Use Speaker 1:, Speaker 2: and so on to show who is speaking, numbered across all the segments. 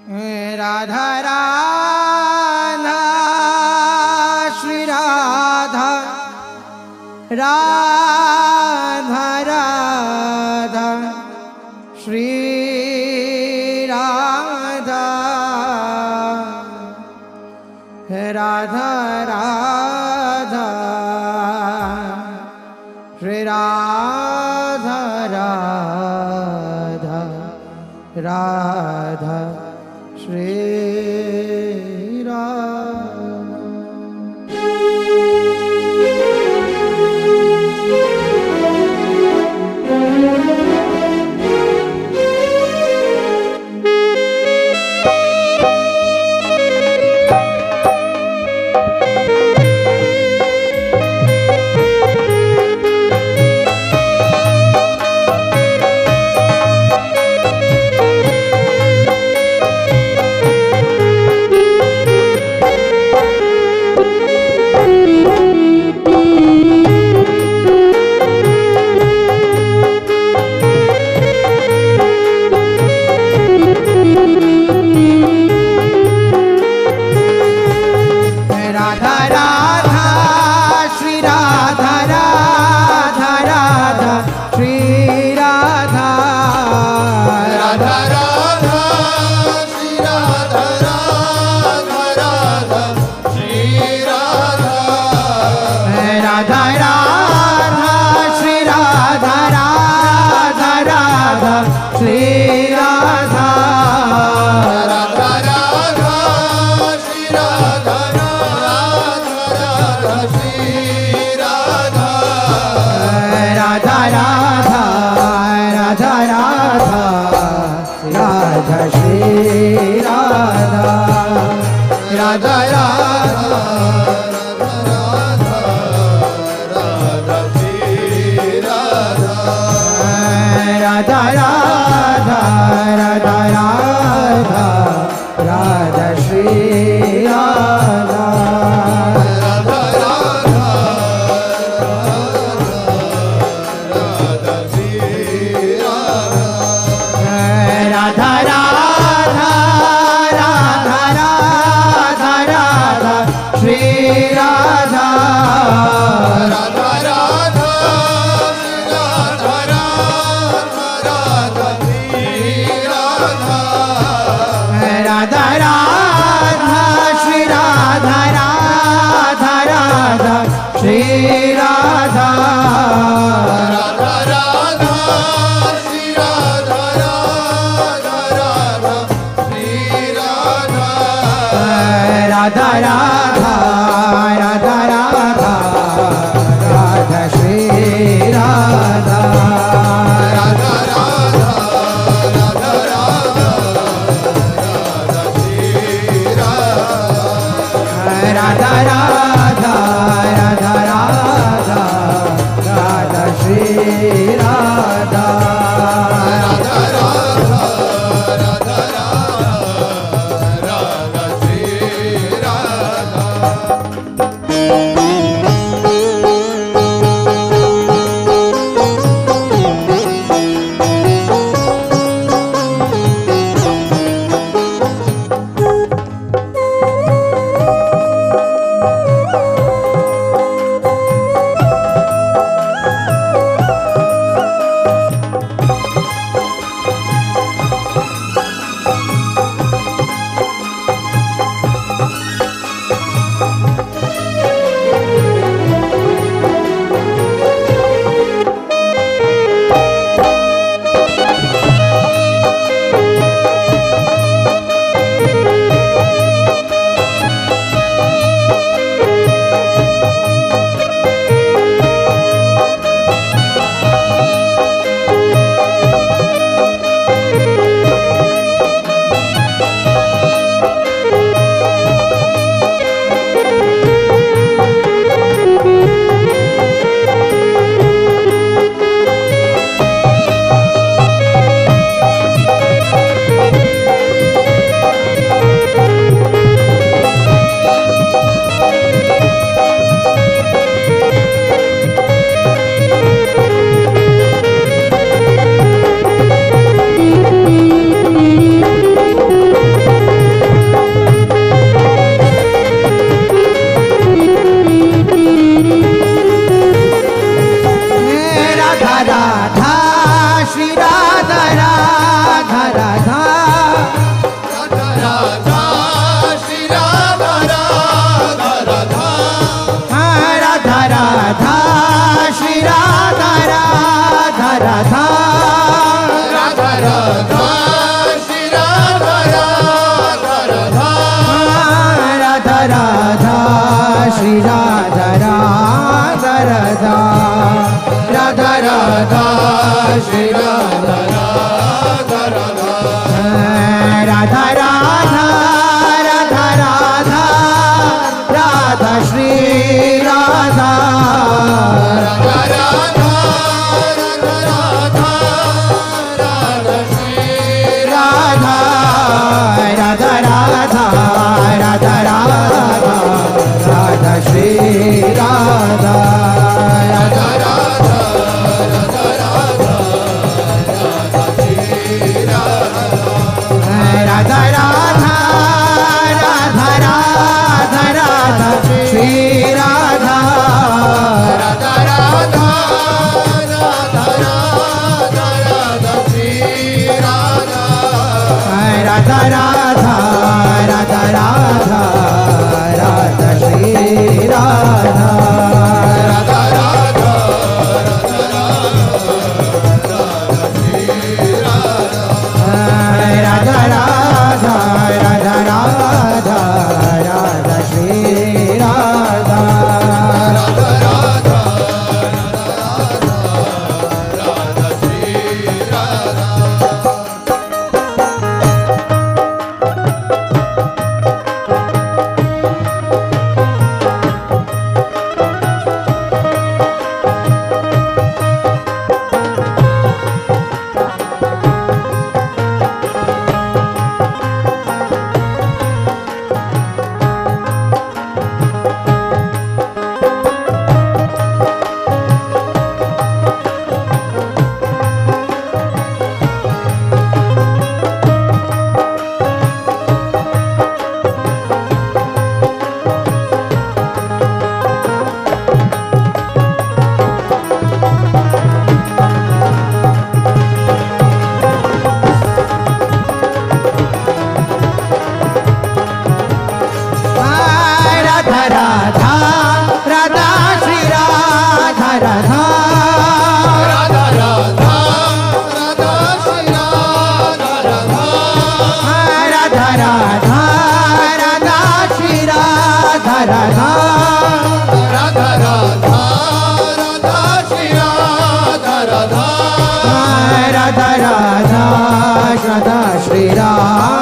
Speaker 1: राधा राधा श्री राधा राधा राधा श्री राधा राधा राधा श्री राधा राधा राधा श्री राधा राधा राधा राधा राधा श्री राधा
Speaker 2: राधा राधा राधा राधा
Speaker 1: राधा राधा राधा राधा श्री राधा
Speaker 2: राधा राधा राधा श्री राधा
Speaker 1: राधा राधा राधा श्री राधा राधा
Speaker 2: राधा राधा राधा श्री राधा राधा
Speaker 1: राधा राधा राधा श्री राधा राधा
Speaker 2: राधा राधा राधा श्री राधा राधा
Speaker 1: राधा राधा राधा श्री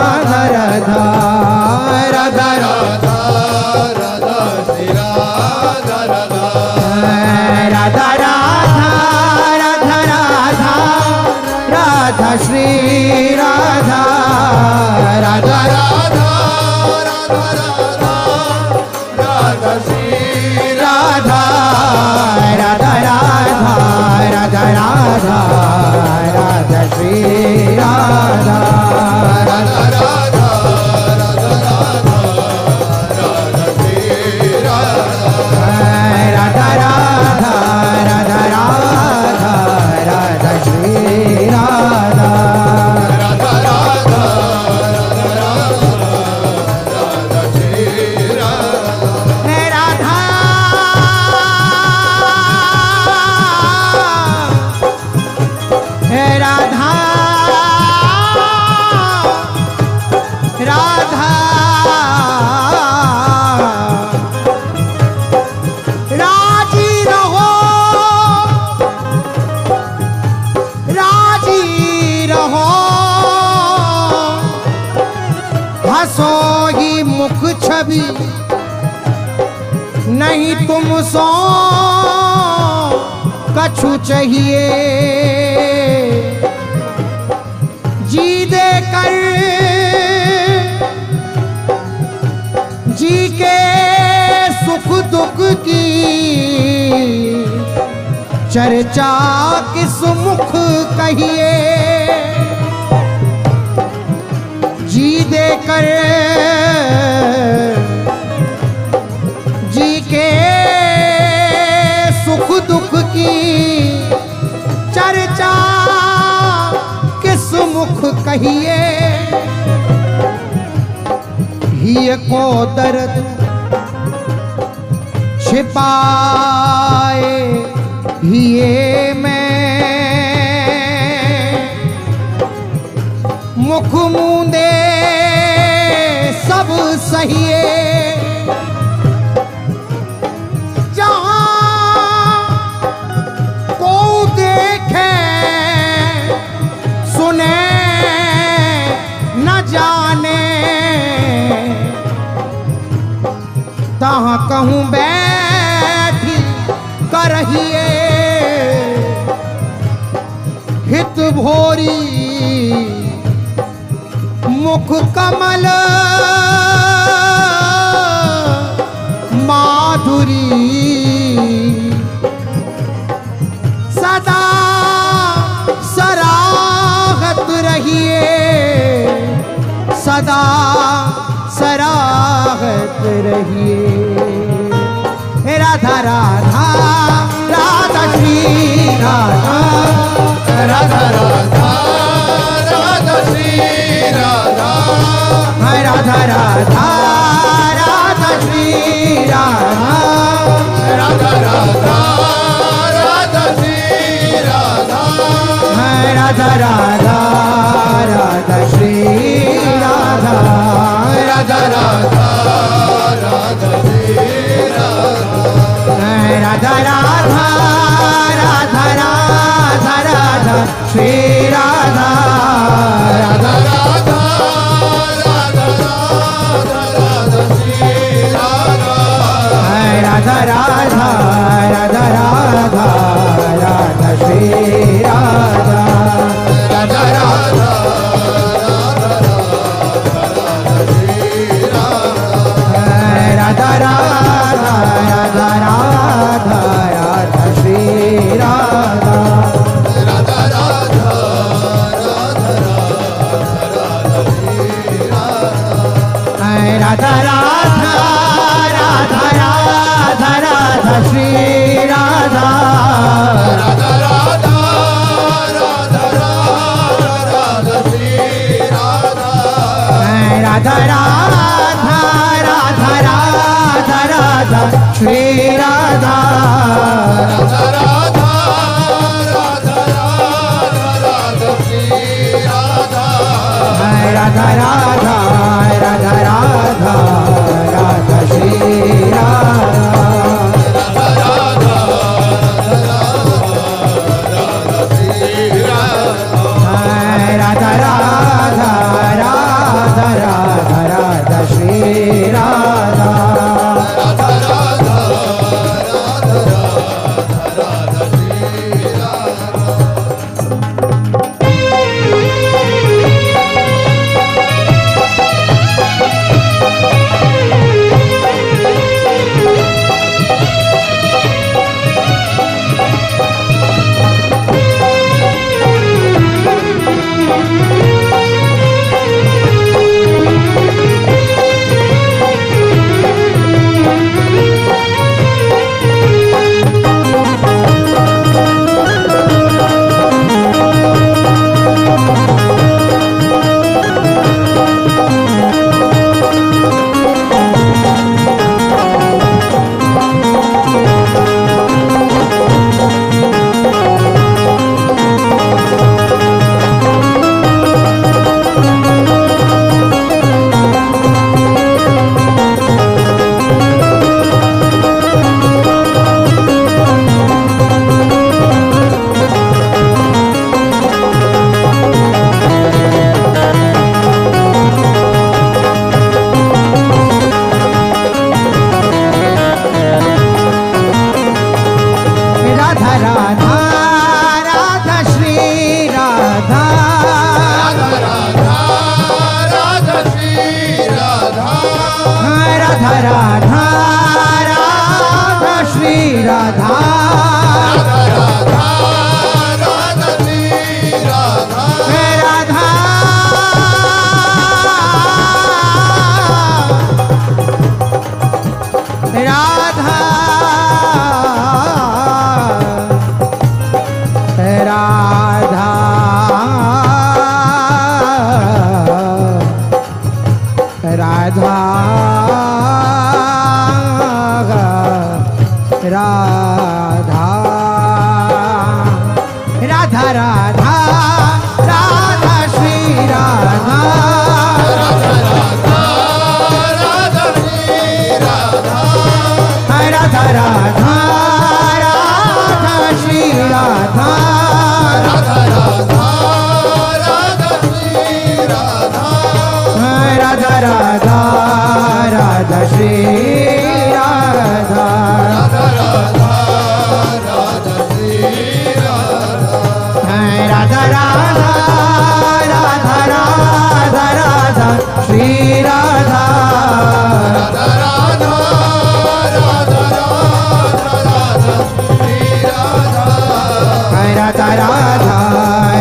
Speaker 1: राधा राधा राधा
Speaker 2: राधा राधा श्री राधा राधा
Speaker 1: राधा राधा राधा राधा राधा श्री राधा राधा
Speaker 2: राधा राधा राधा राधा श्री
Speaker 1: राधा राधा राधा राधा राधा राधा श्री राधा
Speaker 2: राधा राधा राधा राधा राधा श्री राधा
Speaker 1: राधा राधा राधा राधा राधा श्री राधा
Speaker 2: राधा राधा राधा राधा श्री राधा
Speaker 1: राधा राधा राधा राजी रहो राजी रहो हंसो ही मुख छवि नहीं तुम सो कछु चाहिए जी दे कर जी के सुख दुख की चर्चा किस मुख कहिए जी दे कर जी के सुख दुख की चर्चा किस मुख कहिए ही को दर्द छिपाए हिए में मुख मूंदे सब सहिए जहां को देखे सुने न जाने तहाँ कहूँ बैठी करहिए हित भोरी मुख कमल माधुरी सदा सराहत रहिए सदा सराहत रहिए राधा राधा राधा श्री राधा
Speaker 2: राधा राधा राधा श्री राधा
Speaker 1: राधा राधा राधा श्री राधा
Speaker 2: राधा राधा राधा श्री राधा
Speaker 1: राधा राधा राधा श्री राधा
Speaker 2: राधा राधा राधा श्री राधा
Speaker 1: राधा राधा राधा राधा राधा श्री राधा
Speaker 2: राधा राधा राधा राधा श्री राधा
Speaker 1: राधा राधा राधा राधा राधा श्री राधा
Speaker 2: राधा राधा
Speaker 1: राधा राधा राधा राधा राधा श्री राधा
Speaker 2: राधा राधा
Speaker 1: राधा राधा राधा राधा राधा श्री राधा
Speaker 2: राधा राधा राधा राधा श्री राधा
Speaker 1: राधा राधा राधा राधा राधा श्री राधा
Speaker 2: राधा राधा राधा राधा श्री राधा
Speaker 1: राधा राधा राधा राधा राधा श्री राधा
Speaker 2: राधा राधा राधा श्री राधा
Speaker 1: राधा राधा राधा राधा राधा श्री राधा
Speaker 2: राधा राधा राधा राधा श्री राधा
Speaker 1: राधा राधा राधा श्री राधा
Speaker 2: राधा राधा श्री राधा
Speaker 1: राधा राधा राधा श्री राधा
Speaker 2: राधा राधा श्री राधा
Speaker 1: राधा राधा राधा राधा राधा राधा राधा राधा श्री राधा
Speaker 2: राधा राधा श्री राधा
Speaker 1: राधा राधा राधा श्री राधा
Speaker 2: राधा राधा राधा श्री राधा
Speaker 1: राधा राधा राधा श्री राधा
Speaker 2: राधा राधा राधा श्री राधा
Speaker 1: राधा राधा राधा राधा राधा श्री राधा
Speaker 2: राधा राधा राधा राधा श्री राधा
Speaker 1: राधा राधा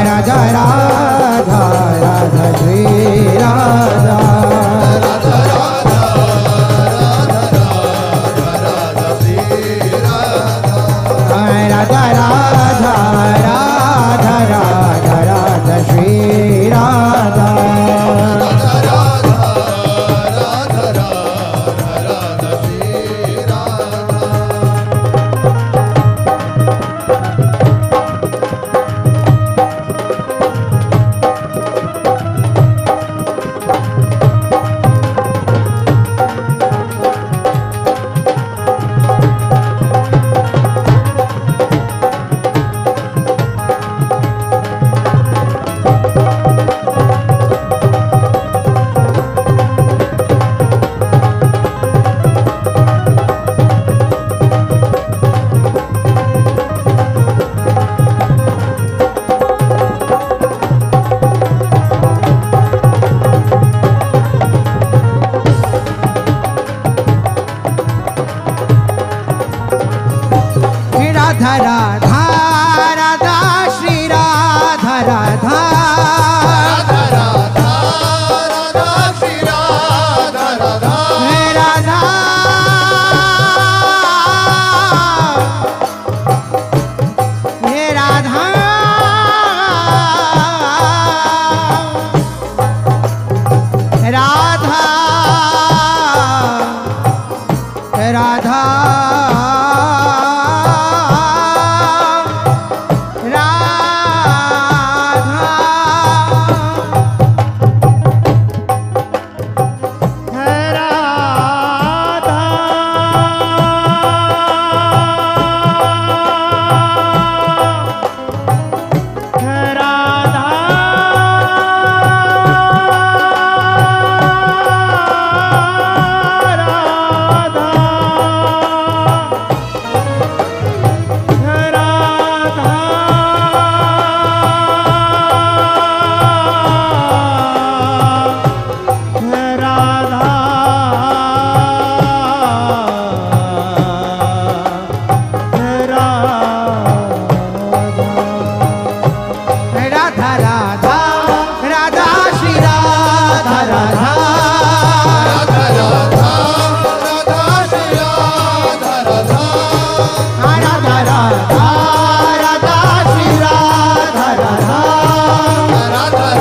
Speaker 1: राधा राधा राधा श्री राधा
Speaker 2: राधा राधा राधा
Speaker 1: राधा श्री राधा राधा राधा
Speaker 2: राधा राधा श्री राधा राधा राधा
Speaker 1: राधा राधा श्री राधा राधा राधा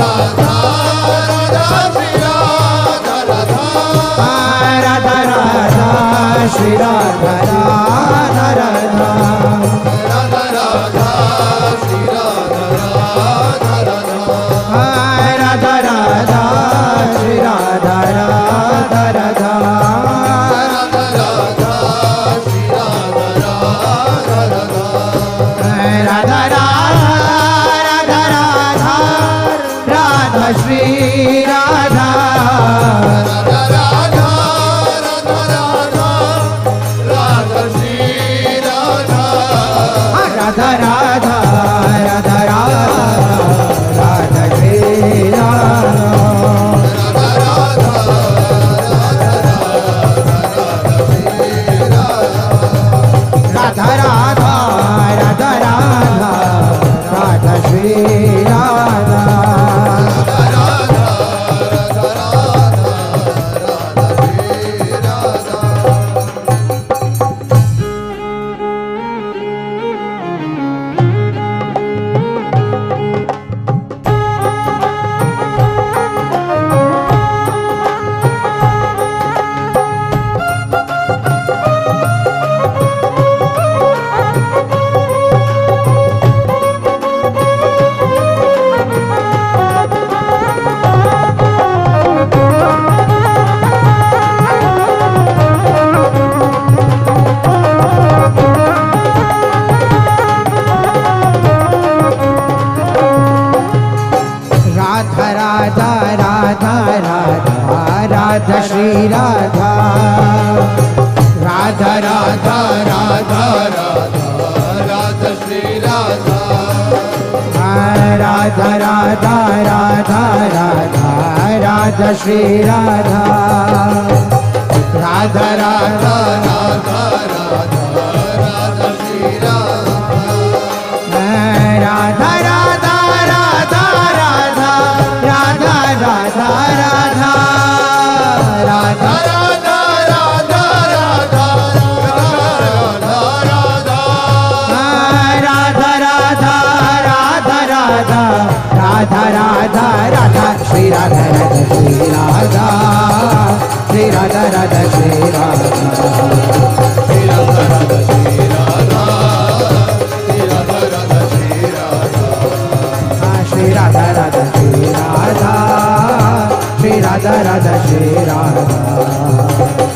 Speaker 2: राधा राधा श्री राधा राधा राधा
Speaker 1: राधा राधा राधा राधा श्री राधा
Speaker 2: राधा राधा राधा राधा राधा श्री राधा
Speaker 1: राधा राधा राधा राधा श्री राधा राधा राधा राधा राधा राधा श्री राधा राधा राधा राधा राधा श्री राधा राधा राधा
Speaker 2: राधा राधा राधा श्री राधा
Speaker 1: राधा राधा राधा राधा राधा श्री राधा राधा राधा
Speaker 2: राधा राधा राधा श्री राधा
Speaker 1: राधा राधा राधा राधा राधा राधा राधा राधा
Speaker 2: राधा राधा राधा राधा राधा
Speaker 1: राधा राधा राधा श्री राधा राधा श्री राधा श्री राधा राधा श्री राधा
Speaker 2: श्री राधा राधा श्री राधा श्री राधा राधा श्री राधा
Speaker 1: श्री राधा राधा श्री राधा श्री राधा राधा श्री राधा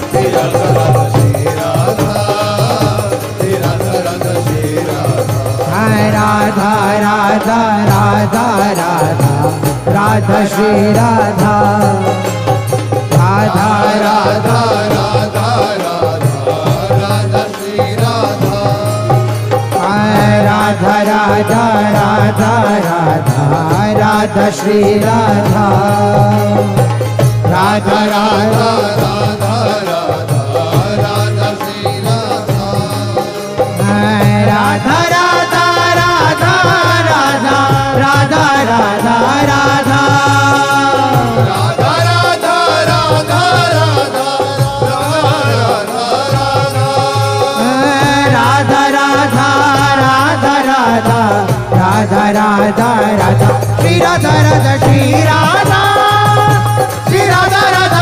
Speaker 2: श्री राधा राधा श्री राधा श्री राधा राधा श्री राधा
Speaker 1: राधा राधा राधा राधा राधा श्री राधा राधा
Speaker 2: राधा राधा राधा राधा श्री राधा
Speaker 1: राधा राधा राधा राधा राधा श्री राधा राधा
Speaker 2: राधा
Speaker 1: राधा
Speaker 2: राधा राधा श्री राधा
Speaker 1: राधा राधा राधा राधा राधा राधा राधा
Speaker 2: राधा राधा राधा राधा
Speaker 1: राधा राधा राधा राधा राधा राधा राधा श्री राधा राधा श्री राधा श्री राधा राधा